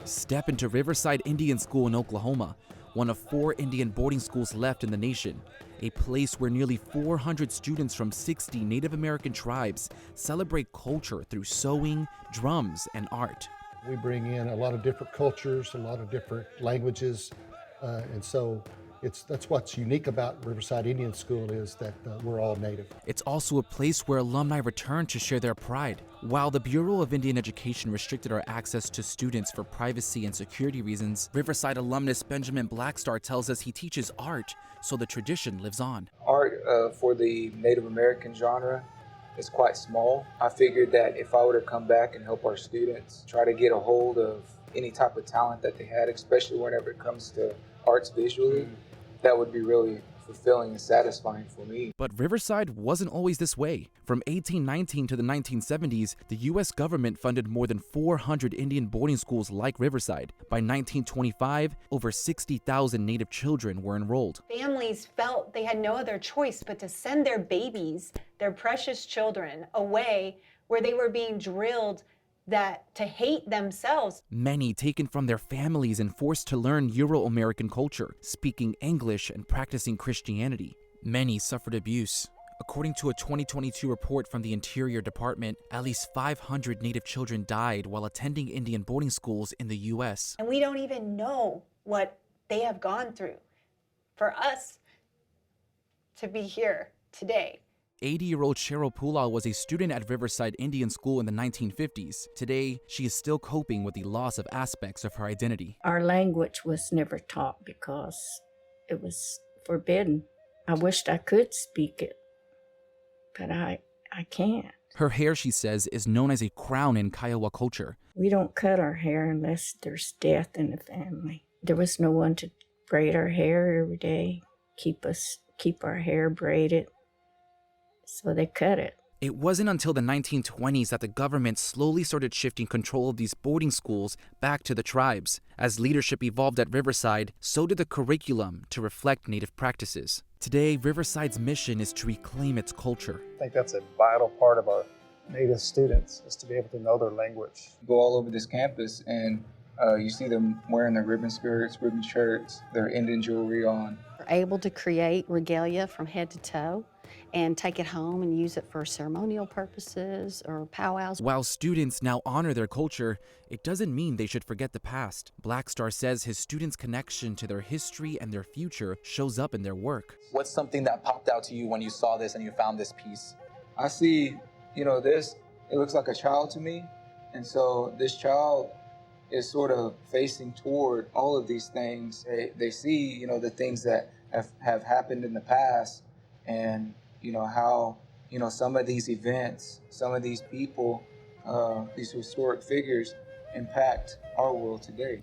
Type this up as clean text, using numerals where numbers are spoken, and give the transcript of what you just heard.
Step into Riverside Indian School in Oklahoma, one of 4 Indian boarding schools left in the nation, a place where nearly 400 students from 60 Native American tribes celebrate culture through sewing, drums, and art. We bring in a lot of different cultures, a lot of different languages, and so that's what's unique about Riverside Indian School is that we're all Native. It's also a place where alumni return to share their pride. While the Bureau of Indian Education restricted our access to students for privacy and security reasons, Riverside alumnus Benjamin Blackstar tells us he teaches art, so the tradition lives on. Art for the Native American genre is quite small. I figured that if I were to come back and help our students try to get a hold of any type of talent that they had, especially whenever it comes to arts visually, that would be really fulfilling and satisfying for me. But Riverside wasn't always this way. From 1819 to the 1970s, the U.S. government funded more than 400 Indian boarding schools like Riverside. By 1925, over 60,000 Native children were enrolled. Families felt they had no other choice but to send their babies, their precious children, away where they were being drilled to hate themselves. Many taken from their families and forced to learn Euro-American culture, speaking English and practicing Christianity. Many suffered abuse. According to a 2022 report from the Interior Department, at least 500 Native children died while attending Indian boarding schools in the U.S. And we don't even know what they have gone through for us to be here today. 80-year-old Cheryl Pulal was a student at Riverside Indian School in the 1950s. Today, she is still coping with the loss of aspects of her identity. Our language was never taught because it was forbidden. I wished I could speak it, but I can't. Her hair, she says, is known as a crown in Kiowa culture. We don't cut our hair unless there's death in the family. There was no one to braid our hair every day, keep our hair braided. So they cut it. It wasn't until the 1920s that the government slowly started shifting control of these boarding schools back to the tribes. As leadership evolved at Riverside, so did the curriculum to reflect Native practices. Today, Riverside's mission is to reclaim its culture. I think that's a vital part of our Native students, is to be able to know their language. Go all over this campus and you see them wearing their ribbon skirts, ribbon shirts, their Indian jewelry on. We're able to create regalia from head to toe and take it home and use it for ceremonial purposes or powwows. While students now honor their culture, it doesn't mean they should forget the past. Blackstar says his students' connection to their history and their future shows up in their work. What's something that popped out to you when you saw this and you found this piece? I see, this, it looks like a child to me. And so this child is sort of facing toward all of these things. They see, the things that have happened in the past, and how some of these events, some of these people, these historic figures impact our world today.